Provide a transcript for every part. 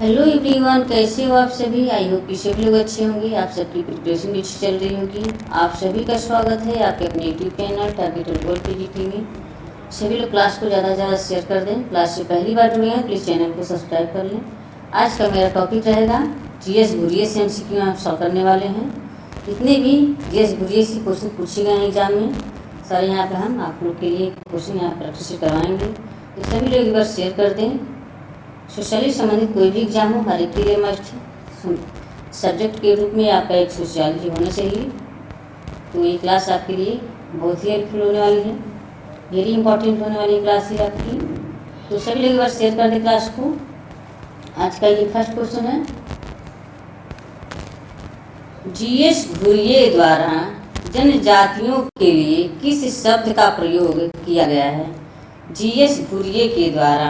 Hello everyone, कैसे हो आप सभी। आई होप कि सभी लोग अच्छे होंगे। आप सबकी प्रिपरेशन भी अच्छी चल रही होगी। आप सभी का स्वागत है आपके अपने यूट्यूब चैनल टारगेटेड गोल पीजीटी में। सभी लोग क्लास को ज़्यादा से ज़्यादा शेयर कर दें। क्लास से पहली बार जुड़े हैं प्लीज़ चैनल को सब्सक्राइब कर लें। आज का मेरा टॉपिक रहेगा जीएस घुरिये से MCQ आप सॉल्व करने वाले हैं। जितने भी जीएस घुरिये से क्वेश्चन पूछे गए हैं एग्जाम में, सारे यहाँ पर हम आप लोग के लिए क्वेश्चन यहाँ प्रैक्टिस करवाएंगे। तो सभी लोग एक बार शेयर कर दें। सोशली संबंधित कोई भी एग्जाम हो हर एक के लिए मस्ट सब्जेक्ट के रूप में आपका एक सोशियोलॉजी होना चाहिए। तो ये क्लास आपके लिए बहुत ही हेल्पफुल होने वाली है, वेरी इंपॉर्टेंट होने वाली क्लास है आपकी। तो सभी लोग एक बार शेयर कर दें क्लास को। आज का ये फर्स्ट क्वेश्चन है, जीएस घुरिये द्वारा जनजातियों के लिए किस शब्द का प्रयोग किया गया है। जीएस घुरिये के द्वारा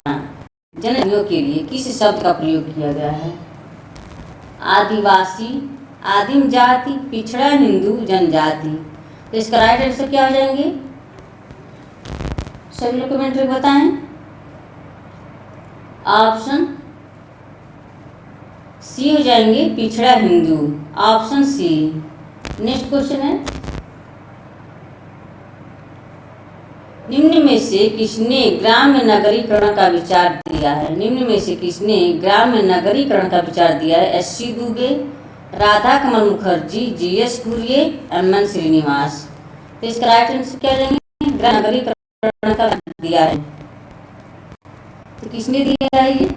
जनजातियों के लिए किस शब्द का प्रयोग किया गया है। आदिवासी, आदिम जाति, पिछड़ा हिंदू, जनजाति। तो इसका राइट आंसर क्या हो जाएंगे, सभी लोग कमेंट में बताएं। ऑप्शन सी हो जाएंगे, पिछड़ा Hindu, option C. Next question है, निम्न में से किसने ग्राम्य नगरीकरण का विचार दिया है। निम्न में से किसने ग्राम्य नगरीकरण का विचार दिया है। SC दुबे, राधा कमल मुखर्जी, GS घुरिये, MN श्रीनिवास। तो इसका राइट आंसर क्या जाएंगे, ग्राम्य नगरीकरण का दिया है। तो किसने दिया है ये,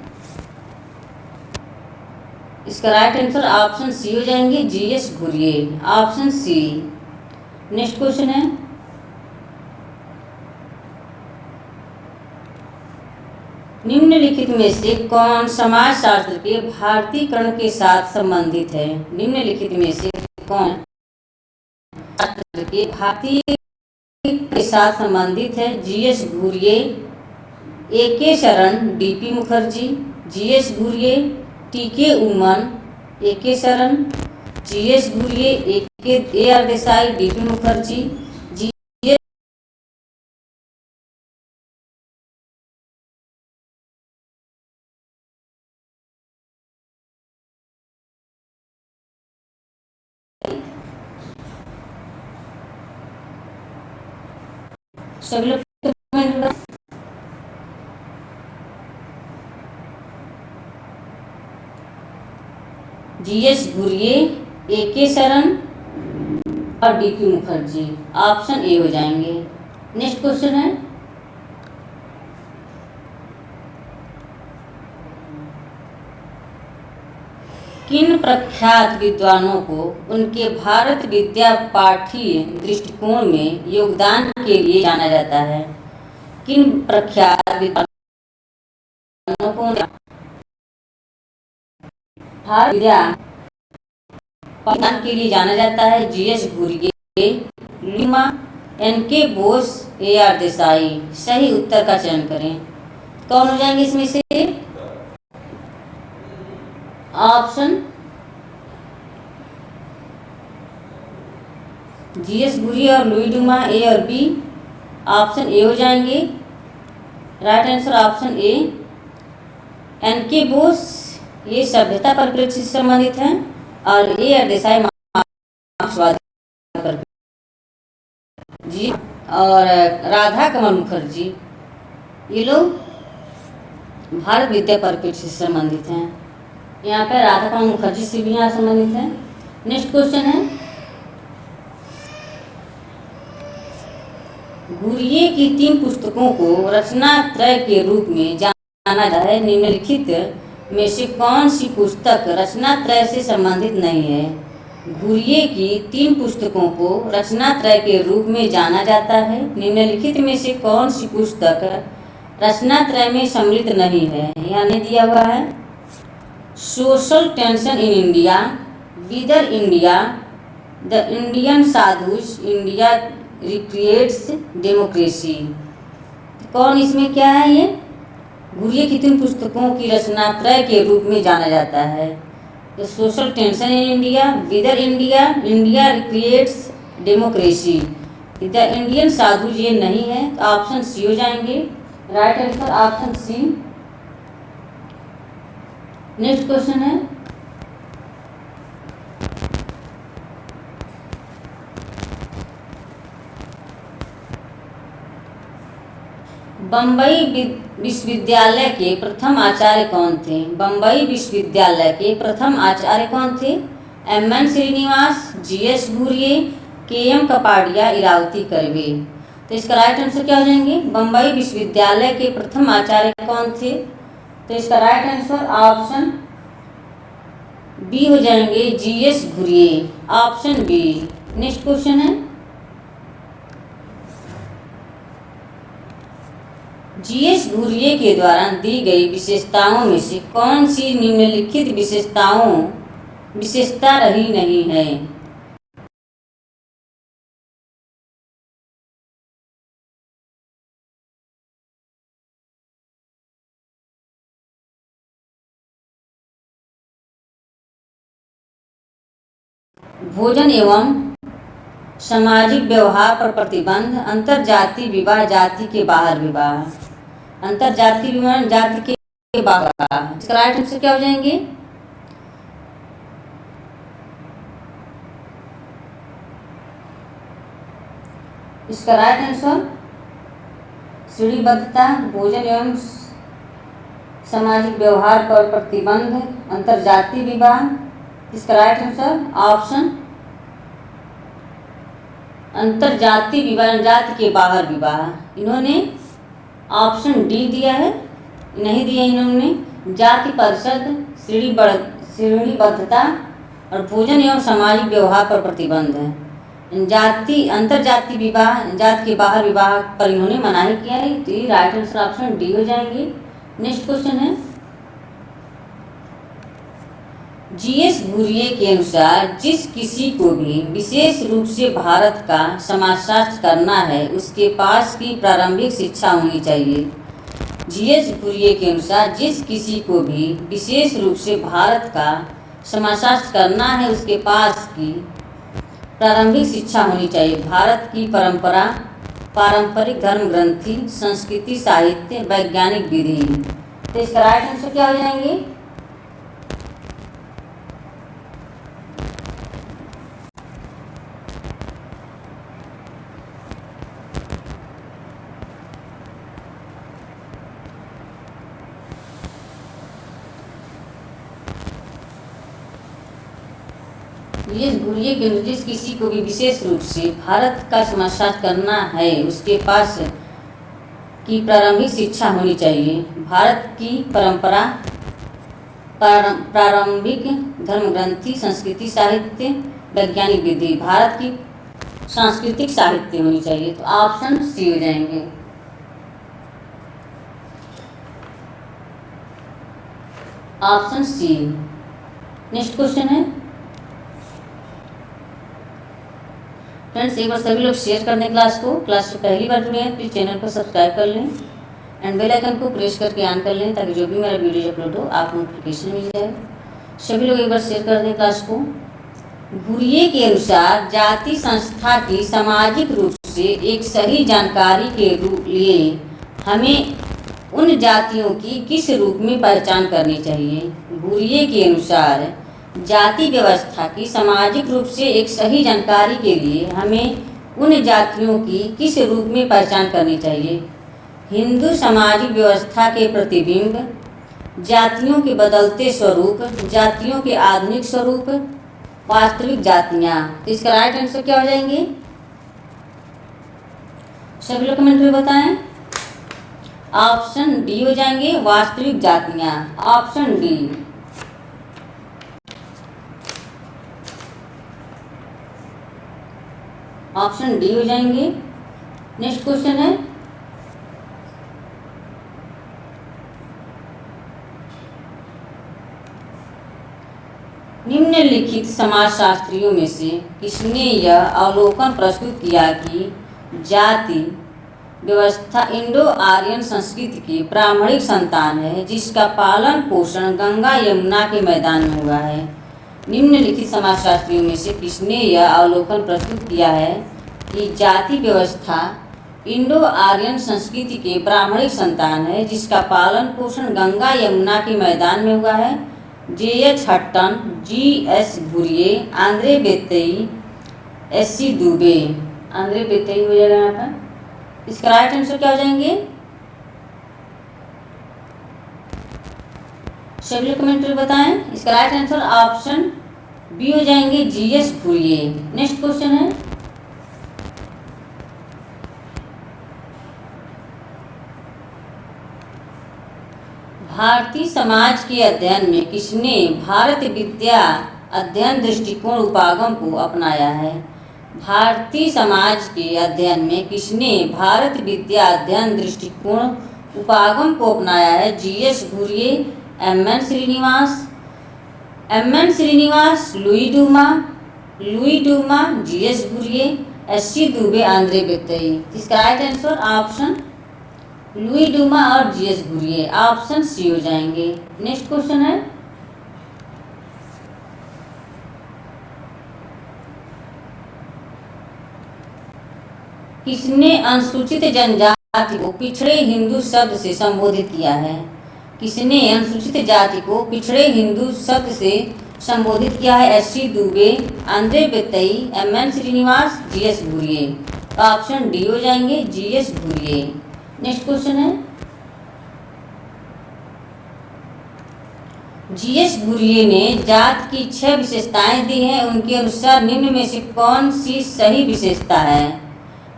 इसका राइट आंसर ऑप्शन सी हो जाएंगे, GS Ghurye, option C. Next question है, निम्नलिखित में से कौन समाजशास्त्र के भारतीयकरण के साथ संबंधित है। निम्नलिखित में से कौन शास्त्र के भारतीय के साथ संबंधित है। GS घुरिये, AK शरण, DP Mukherjee, GS Ghurye, TK उमन, AK शरण, GS Ghurye, AR Desai, DP Mukherjee, सभी लोग GS घुरिये, AK शरण और DP मुखर्जी, ऑप्शन ए हो जाएंगे। नेक्स्ट क्वेश्चन है, किन प्रख्यात विद्वानों को उनके भारत विद्या पाठीय दृष्टिकोण में योगदान के लिए जाना जाता है। किन प्रख्यात विद्वानों को भारत विद्या पाठन के लिए जाना जाता है। GS Ghurye, lima, NK Bose, AR Desai. सही उत्तर का चयन करें। कौन हो जाएंगे इसमें से, ऑप्शन GS घुरिये और लुई डुमा, A और B, ऑप्शन ए हो जाएंगे। Right answer option A. NK Bose ये सभ्यता परिप्रेक्ष्य से संबंधित हैं और AR देसाई मार्क्सवाद पर जी, और राधा कमल मुखर्जी ये लोग भारत विद्या परिप्रेक्ष्य से संबंधित हैं। यहाँ पर राधा कमल मुखर्जी से भी यहाँ संबंधित है। नेक्स्ट क्वेश्चन है, घुरिये की 3 पुस्तकों को रचनात्रय के रूप में जाना जाता है। निम्नलिखित में से कौन सी पुस्तक रचनात्रय से संबंधित नहीं है। घुरिये की 3 पुस्तकों को रचनात्रय के रूप में जाना जाता है। निम्नलिखित में से कौन सी पुस्तक रचनात्रय में सम्मिलित नहीं है। यहाँ नहीं दिया हुआ है। Social tension in India, whither India, the Indian sadhus, India recreates democracy. कौन इसमें क्या है, ये घुरिये की 3 पुस्तकों की रचनात्रय के रूप में जाना जाता है। तो social tension in India, whither India, India recreates democracy, the Indian sadhus ये नहीं है। तो ऑप्शन सी हो जाएंगे। Right answer option C. Next question है, बम्बई विश्वविद्यालय के प्रथम आचार्य कौन थे? बम्बई विश्वविद्यालय के प्रथम आचार्य कौन थे? M N. Srinivas, G S. Ghurye, K M. Kapadia, Irawati Karve. तो इसका राइट आंसर क्या हो जाएंगे? बम्बई विश्वविद्यालय के प्रथम आचार्य कौन थे? तो इसका राइट आंसर ऑप्शन बी हो जाएंगे, G S. Ghurye, option B. Next question है, जी.एस. घुरिये के द्वारा दी गई विशेषताओं में से कौन सी निम्नलिखित विशेषता रही नहीं है? भोजन एवं सामाजिक व्यवहार पर प्रतिबंध, अंतरजातीय विवाह, जाति के बाहर विवाह। अंतरजातीय विवाह, जाति के बाहर। इसका राइट आंसर क्या हो जाएंगे? इसका राइट आंसर श्रेणीबद्धता, भोजन एवं सामाजिक व्यवहार पर प्रतिबंध, अंतरजातीय विवाह। इसका राइट आंसर ऑप्शन अंतरजातीय विवाह, जाति के बाहर विवाह। इन्होंने ऑप्शन डी दिया है, नहीं दिया इन्होंने। जाति परिषद, श्रेणीबद्धता और भोजन एवं सामाजिक व्यवहार पर प्रतिबंध है। अंतरजातीय विवाह, जाति के बाहर विवाह पर इन्होंने मनाही किया है। तो ये राइट आंसर ऑप्शन डी हो जाएंगे। नेक्स्ट क्वेश्चन है, जी.एस. घुरिये के अनुसार जिस किसी को भी विशेष रूप से भारत का समाजशास्त्र करना है उसके पास की प्रारंभिक शिक्षा होनी चाहिए। जी.एस. घुरिये के अनुसार जिस किसी को भी विशेष रूप से भारत का समाजशास्त्र करना है उसके पास की प्रारंभिक शिक्षा होनी चाहिए। भारत की परंपरा, पारंपरिक धर्म ग्रंथि, संस्कृति, साहित्य, वैज्ञानिक विधि। तो इसका राइट आंसर क्या हो जाएंगे? जी.एस. घुरिये के जिस किसी को भी विशेष रूप से भारत का समाजशास्त्र करना है उसके पास की प्रारंभिक शिक्षा होनी चाहिए। भारत की परंपरा, प्रारंभिक धर्म ग्रंथि, संस्कृति, साहित्य, वैज्ञानिक विधि। भारत की सांस्कृतिक साहित्य होनी चाहिए। तो ऑप्शन सी हो जाएंगे। Option C. नेक्स्ट क्वेश्चन है, फ्रेंड्स एक बार सभी लोग शेयर कर दें क्लास को पहली बार जुड़े हैं प्लीज़ चैनल को सब्सक्राइब कर लें एंड बेल आइकन को प्रेस करके ऑन कर लें ताकि जो भी मेरा वीडियो अपलोड हो आपको नोटिफिकेशन मिल जाए। सभी लोग एक बार शेयर कर दें क्लास को। घुरिये के अनुसार जाति संस्था की सामाजिक रूप से एक सही जानकारी के लिए हमें उन जातियों की किस रूप में पहचान करनी चाहिए? घुरिये के अनुसार जाति व्यवस्था की सामाजिक रूप से एक सही जानकारी के लिए हमें उन जातियों की किस रूप में पहचान करनी चाहिए? हिंदू सामाजिक व्यवस्था के प्रतिबिंब, जातियों के बदलते स्वरूप, जातियों के आधुनिक स्वरूप, वास्तविक जातियाँ। तो इसका राइट आंसर क्या हो जाएंगे? सभी लोग कमेंट में बताएं। ऑप्शन डी हो जाएंगे, वास्तविक जातियाँ। Option D. ऑप्शन डी हो जाएंगे। नेक्स्ट क्वेश्चन है, निम्नलिखित समाजशास्त्रियों में से किसने यह अवलोकन प्रस्तुत किया कि जाति व्यवस्था इंडो आर्यन संस्कृति की ब्राह्मणिक संतान है जिसका पालन पोषण गंगा यमुना के मैदान में हुआ है? निम्नलिखित समाजशास्त्रियों में से किसने यह अवलोकन प्रस्तुत किया है कि जाति व्यवस्था इंडो आर्यन संस्कृति के ब्राह्मणिक संतान है जिसका पालन पोषण गंगा यमुना के मैदान में हुआ है? JH Hutton, GS Ghurye, Andre Beteille, SC Dube. Andre Beteille हो जाएगा यहाँ पर। इसका राइट आंसर क्या हो जाएंगे? सभी लोग कमेंट में बताएं। इसका राइट आंसर ऑप्शन बी हो जाएंगे, GS घुरिये। नेक्स्ट क्वेश्चन है, भारतीय समाज के अध्ययन में किसने भारत विद्या अध्ययन दृष्टिकोण उपागम को अपनाया है? भारतीय समाज के अध्ययन में किसने भारत विद्या अध्ययन दृष्टिकोण उपागम को अपनाया है? GS Ghurye, MN Srinivas, Louis Dumont, GS Ghurye, SC Dube, Andre Beteille. इसका right answer option Louis Dumont और GS घुरिये, ऑप्शन सी हो जाएंगे। नेक्स्ट क्वेश्चन है, किसने अनुसूचित जनजाति को पिछड़े हिंदू शब्द से संबोधित किया है? किसने अनुसूचित जाति को पिछड़े हिंदू शब्द से संबोधित किया है? SC Dube, Andre Beteille, MN Srinivas, GS Ghurye. Option D हो जाएंगे, GS घुरिये। नेक्स्ट क्वेश्चन है, GS घुरिये ने जात की 6 विशेषताएं दी हैं, उनके अनुसार निम्न में से कौन सी सही विशेषता है?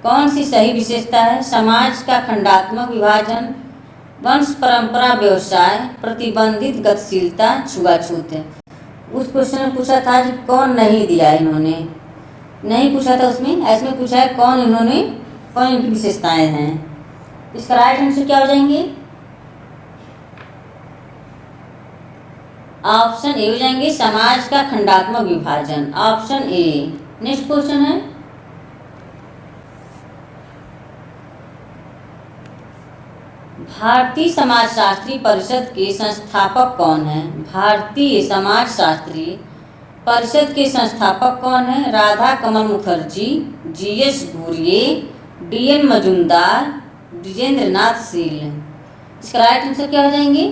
कौन सी सही विशेषता है? समाज का खंडात्मक विभाजन, वंश परंपरा, व्यवसाय, प्रतिबंधित गतिशीलता, छुआछूत। उस क्वेश्चन में पूछा था कि कौन नहीं दिया इन्होंने, नहीं पूछा था उसमें, ऐसे में पूछा है कौन इनकी विशेषताएं हैं। इसका राइट आंसर क्या हो जाएंगे? ऑप्शन ए हो जाएंगे, समाज का खंडात्मक विभाजन, ऑप्शन ए। नेक्स्ट क्वेश्चन है, भारतीय समाजशास्त्री परिषद के संस्थापक कौन हैं? भारतीय समाजशास्त्री परिषद के संस्थापक कौन हैं? राधा कमल मुखर्जी, GS घुरिये, DN मजूमदार, ब्रिजेंद्र नाथ शील। इसका राइट आंसर क्या हो जाएंगे?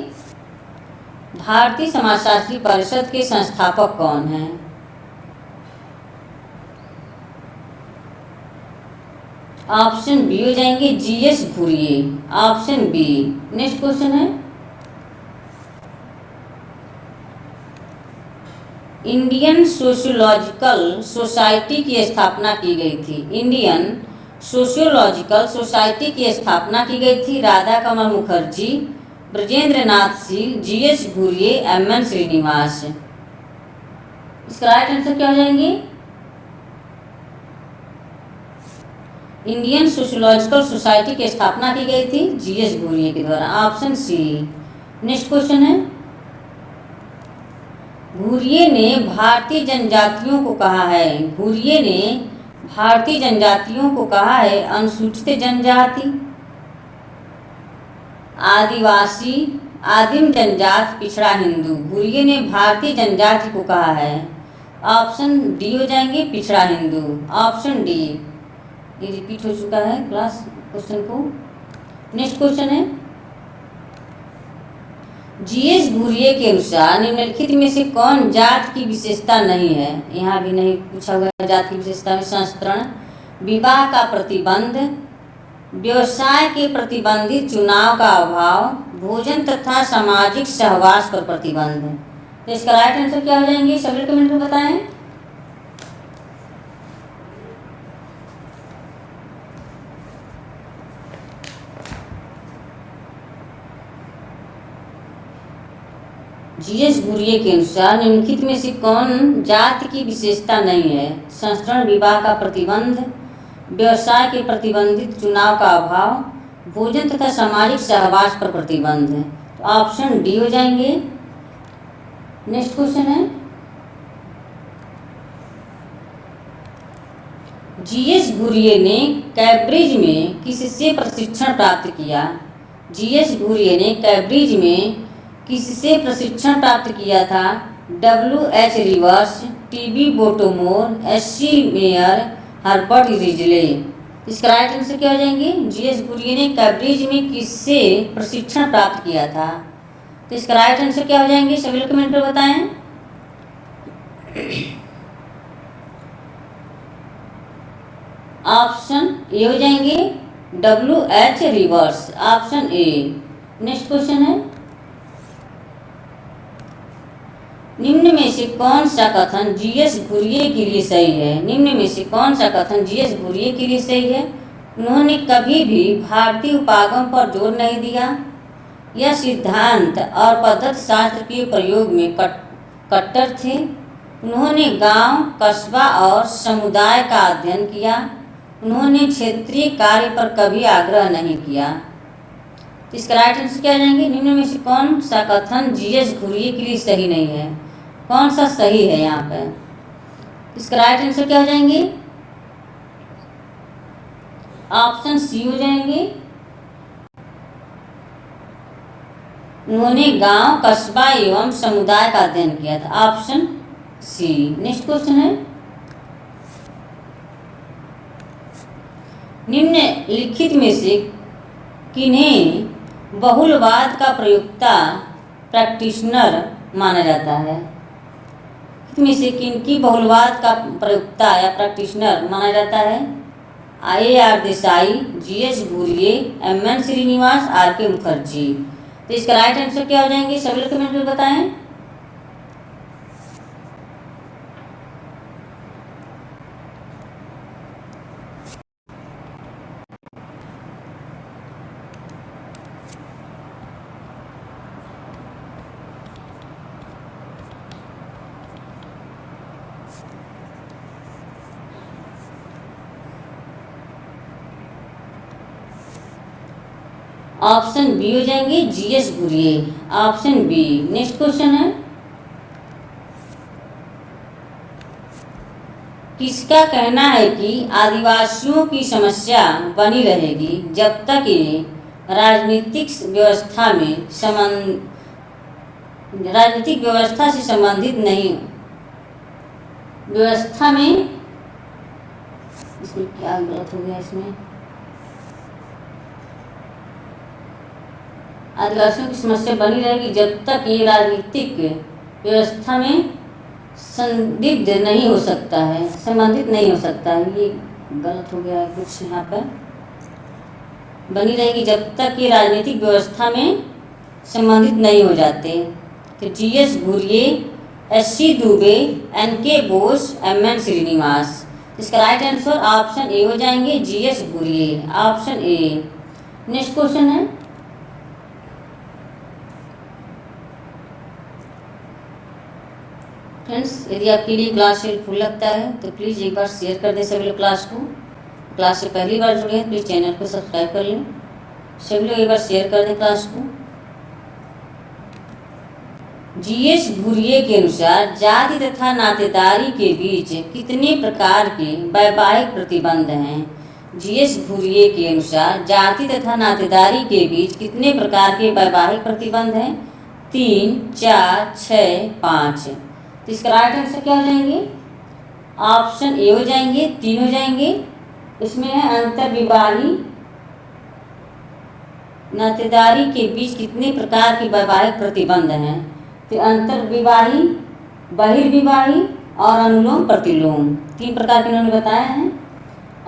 भारतीय समाजशास्त्री परिषद के संस्थापक कौन हैं? ऑप्शन बी हो जाएंगे, GS Ghurye, option B. Next question है, इंडियन सोशियोलॉजिकल सोसाइटी की स्थापना की गई थी। इंडियन सोशियोलॉजिकल सोसाइटी की स्थापना की गई थी राधा कमल मुखर्जी, ब्रजेंद्र नाथ शील, GS घुरिये, MN श्रीनिवास। इसका राइट आंसर क्या हो जाएंगे? इंडियन सोशियोलॉजिकल सोसाइटी की स्थापना की गई थी GS घुरिये के द्वारा, ऑप्शन सी। नेक्स्ट क्वेश्चन है, घुरिये ने भारतीय जनजातियों को कहा है, घुरिये ने भारतीय जनजातियों को कहा है अनुसूचित जनजाति, आदिवासी, आदिम जनजाति, पिछड़ा हिंदू। घुरिये ने भारतीय जनजाति को कहा है, ऑप्शन डी हो जाएंगे, पिछड़ा हिंदू, ऑप्शन डी। ये रिपीट हो चुका है क्लास क्वेश्चन को। नेक्स्ट क्वेश्चन है, GS घुरिये के अनुसार निम्नलिखित में से कौन जात की विशेषता नहीं है? यहाँ भी नहीं पूछा हुआ जात की विशेषता में संस्करण, विवाह का प्रतिबंध, व्यवसाय के प्रतिबंधित चुनाव का अभाव, भोजन तथा सामाजिक सहवास पर प्रतिबंध। तो इसका राइट आंसर क्या हो जाएंगे? सभी कमेंट में बताएं। GS घुरिये के अनुसार निम्नलिखित में से कौन जाति की विशेषता नहीं है? संस्करण, विवाह का प्रतिबंध, व्यवसाय के प्रतिबंधित चुनाव का अभाव, भोजन तथा सामाजिक सहवास पर प्रतिबंध है। तो ऑप्शन डी हो जाएंगे। नेक्स्ट क्वेश्चन है, GS घुरिये ने कैम्ब्रिज में किससे प्रशिक्षण प्राप्त किया? GS घुरिये ने कैम्ब्रिज में किससे प्रशिक्षण प्राप्त किया था? WH reverse, TB बोटोमोर, SC mayor, Herbert Risley. इसका राइट आंसर क्या हो जाएंगे? GS घुरिये ने कैम्ब्रिज में किससे प्रशिक्षण प्राप्त किया था? तो इसका राइट आंसर क्या हो जाएंगे, सभी लोग कमेंट पर बताएं। ऑप्शन ए हो जाएंगे WH reverse, option A. Next question है, निम्न में से कौन सा कथन जीएस घुरिये के लिए सही है। निम्न में से कौन सा कथन जीएस घुरिये के लिए सही है। उन्होंने कभी भी भारतीय उपागम पर जोर नहीं दिया। यह सिद्धांत और पद्धति शास्त्र के प्रयोग में कट्टर थे। उन्होंने गांव, कस्बा और समुदाय का अध्ययन किया। उन्होंने क्षेत्रीय कार्य पर कभी आग्रह नहीं किया। तो इसका राइट आंसर क्या जाएंगे, निम्न में से कौन सा कथन जीएस घुरिये के लिए सही नहीं है, कौन सा सही है यहाँ पे। इसका राइट आंसर क्या हो जाएंगे, ऑप्शन सी हो जाएंगे। उन्होंने गांव, कस्बा एवं समुदाय का अध्ययन किया था, ऑप्शन सी। नेक्स्ट क्वेश्चन है, निम्नलिखित में से किन्हें बहुलवाद का प्रयोक्ता प्रैक्टिशनर माना जाता है। में से किनकी बहुलवाद का प्रयोक्ता या प्रैक्टिशनर माना जाता है। IAR Desai, GS Ghurye, MN Srinivas, RK Mukherjee. तो इसका राइट आंसर क्या हो जाएंगे, सभी लोग कमेंट में बताएं। ऑप्शन बी हो जाएंगे GS Ghurye, option B. Next question है, किसका कहना है कि आदिवासियों की समस्या बनी रहेगी जब तक ये राजनीतिक व्यवस्था से संबंधित नहीं। व्यवस्था में, इसमें क्या गलत हो गया, इसमें आदिवासियों की समस्या बनी रहेगी जब तक ये राजनीतिक व्यवस्था में संदिग्ध नहीं हो सकता है, संबंधित नहीं हो सकता है। ये गलत हो गया है कुछ यहाँ पर, बनी रहेगी जब तक ये राजनीतिक व्यवस्था में संबंधित नहीं हो जाते। तो GS Ghurye, SC Dubey, NK Bose, MN Srinivas. इसका राइट आंसर ऑप्शन ए हो जाएंगे GS Ghurye, option A. Next question है, फ्रेंड्स यदि आपके लिए क्लास हेल्पफुल लगता है तो प्लीज़ एक बार शेयर कर दें सभी लोग क्लास को। क्लास से पहली बार जुड़े हैं प्लीज़ चैनल को सब्सक्राइब कर लें। सभी लोग एक बार शेयर कर दें क्लास को। GS घुरिये के अनुसार जाति तथा नातेदारी के बीच कितने प्रकार के वैवाहिक प्रतिबंध हैं। GS घुरिये के अनुसार जाति तथा नातेदारी के बीच कितने प्रकार के वैवाहिक प्रतिबंध हैं। 3, 4, 6, 5। तो इसका राइट आंसर क्या हो जाएंगे, ऑप्शन ए हो जाएंगे, 3 हो जाएंगे। इसमें है अंतर्विवाही नातेदारी के बीच कितने प्रकार के वैवाहिक प्रतिबंध हैं। तो अंतर्विवाही, बहिर्विवाही और अनुलोम प्रतिलोम, 3 प्रकार के उन्होंने बताए हैं,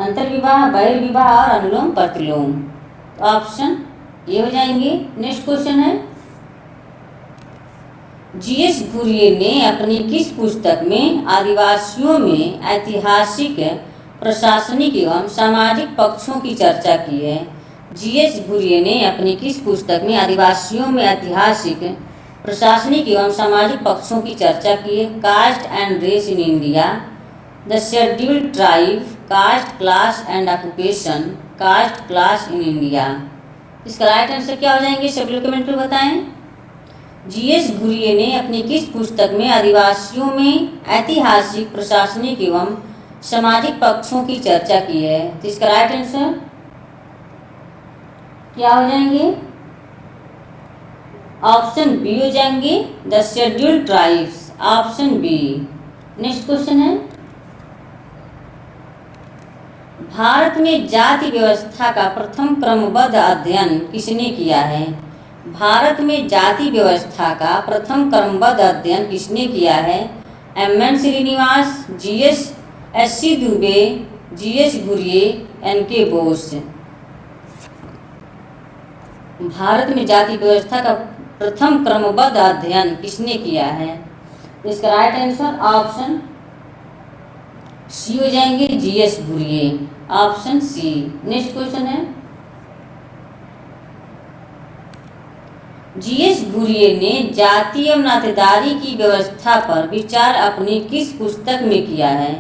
अंतर्विवाह, बहिर्विवाह और अनुलोम प्रतिलोम। तो ऑप्शन ए हो जाएंगे। नेक्स्ट क्वेश्चन है, GS घुरिये ने अपनी किस पुस्तक में आदिवासियों में ऐतिहासिक, प्रशासनिक एवं सामाजिक पक्षों की चर्चा की है। GS घुरिये ने अपनी किस पुस्तक में आदिवासियों में ऐतिहासिक, प्रशासनिक एवं सामाजिक पक्षों की चर्चा की है। Caste and race in India, the scheduled tribe, caste, class and occupation, caste, class in India. इसका राइट आंसर क्या हो जाएंगे, सभी लोग कमेंट में बताएं। GS घुरिये ने अपनी किस पुस्तक में आदिवासियों में ऐतिहासिक, प्रशासनिक एवं सामाजिक पक्षों की चर्चा की है। तो इसका राइट आंसर क्या हो जाएंगे, ऑप्शन बी हो जाएंगे, the scheduled tribes, option B. Next question है, भारत में जाति व्यवस्था का प्रथम क्रमबद्ध अध्ययन किसने किया है। भारत में जाति व्यवस्था का प्रथम क्रमबद्ध अध्ययन किसने किया है? M N. Srinivas, G S. Dube, G S. Ghurye, N K. Bose. Bharat में जाति व्यवस्था का प्रथम क्रमबद्ध अध्ययन किसने किया है? इसका राइट आंसर ऑप्शन सी हो जाएंगे, G S. Ghurye, option C. Next question है, जी.एस. घुरिये ने जाति एवं नातेदारी की व्यवस्था पर विचार अपनी किस पुस्तक में किया है?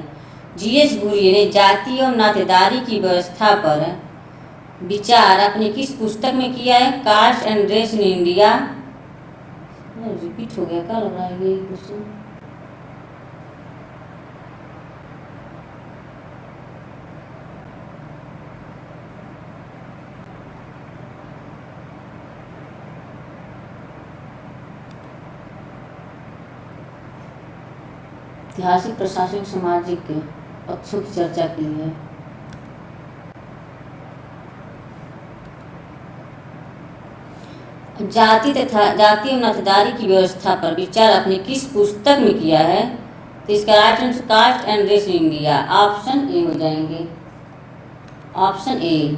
जी.एस. घुरिये ने जाति एवं नातेदारी की व्यवस्था पर विचार अपनी किस पुस्तक में किया है? Caste and race in India. Repeat हो गया, क्या लग रहा है ये क्वेश्चन? ऐतिहासिक, प्रशासनिक, सामाजिक पक्षों की चर्चा की है। जाति एवं नातेदारी की व्यवस्था पर विचार अपने किस पुस्तक में किया है? तो इसका right answer caste and race in India, option A हो जाएंगे, ऑप्शन ए।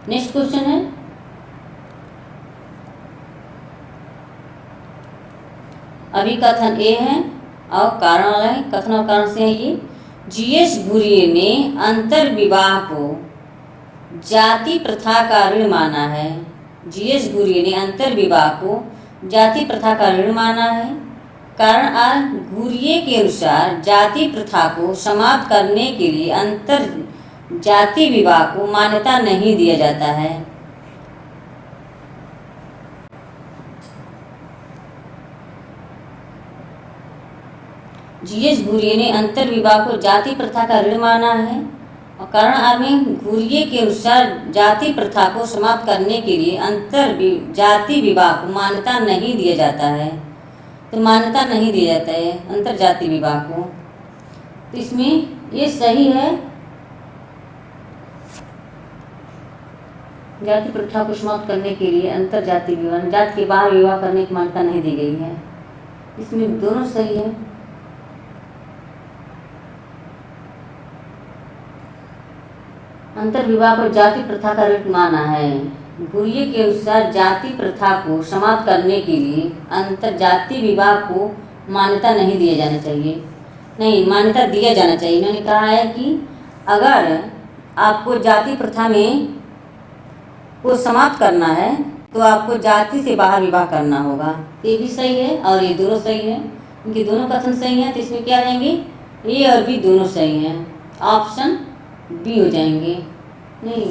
नेक्स्ट क्वेश्चन है, अभी कथन ए है और कारण वाला है, कथन और कारण से है ये। जी.एस. घुरिये ने अंतर विवाह को जाति प्रथा का ऋण माना है। जी.एस. घुरिये ने अंतर विवाह को जाति प्रथा का ऋण माना है। कारण आर, घुरिये के अनुसार जाति प्रथा को समाप्त करने के लिए अंतर जाति विवाह को मान्यता नहीं दिया जाता है। जी.एस. घुरिये ने अंतर विवाह को जाति प्रथा का ऋण माना है और कारण आर में, घुरिये के अनुसार जाति प्रथा को समाप्त करने के लिए अंतर जाति विवाह को मान्यता नहीं दिया जाता है। तो मान्यता नहीं दिया जाता है अंतर जाति विवाह को, तो इसमें ये सही है, जाति प्रथा को समाप्त करने के लिए अंतर जाति विवाह, जाति के बाहर विवाह करने की मान्यता नहीं दी गई है। इसमें दोनों सही है। अंतर विवाह को जाति प्रथा का ऋण माना है। घुरिये के अनुसार जाति प्रथा को समाप्त करने के लिए अंतर जाति विवाह को मान्यता नहीं दिया जाना चाहिए, नहीं मान्यता दिया जाना चाहिए। इन्होंने कहा है कि अगर आपको जाति प्रथा में को समाप्त करना है तो आपको जाति से बाहर विवाह करना होगा। ये भी सही है और ये दोनों सही है, इनके दोनों कथन सही हैं। तो इसमें क्या रहेंगे, ए और बी दोनों सही हैं, ऑप्शन बी हो जाएंगे। नहीं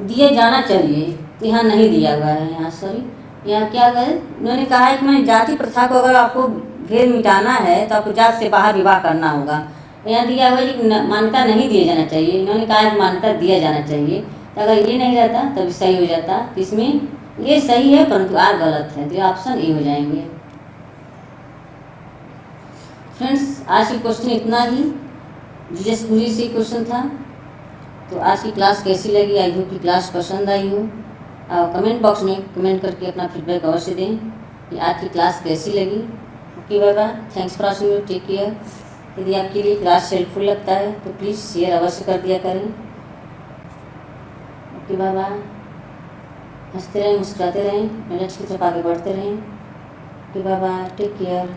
दिया जाना चाहिए, यहाँ नहीं दिया हुआ है, यहाँ सॉरी यहाँ क्या है, उन्होंने कहा है कि मैं जाति प्रथा को अगर आपको भेद मिटाना है तो आपको जाति से बाहर विवाह करना होगा। यहाँ दिया हुआ है कि मान्यता नहीं दिया जाना चाहिए, इन्होंने कहा है कि मान्यता दिया जाना चाहिए। तो अगर ये नहीं रहता तभी सही हो जाता। तो इसमें ये सही है परंतु आर गलत है, तो ऑप्शन ए हो जाएंगे। फ्रेंड्स आज की क्वेश्चन इतना ही, जी.एस. घुरिये से क्वेश्चन था। तो आज की क्लास कैसी लगी, आई होप की क्लास पसंद आई हो। कमेंट बॉक्स में कमेंट करके अपना फीडबैक अवश्य दें कि आज की क्लास कैसी लगी। Okay bye bye, thanks for watching, take care. यदि आपके लिए क्लास हेल्पफुल लगता है तो प्लीज़ शेयर अवश्य कर दिया करें। ओके बाय बाय, हंसते रहें, मुस्कुराते रहें, नॉलेज की तरफ आगे बढ़ते रहें। Okay bye bye, take care.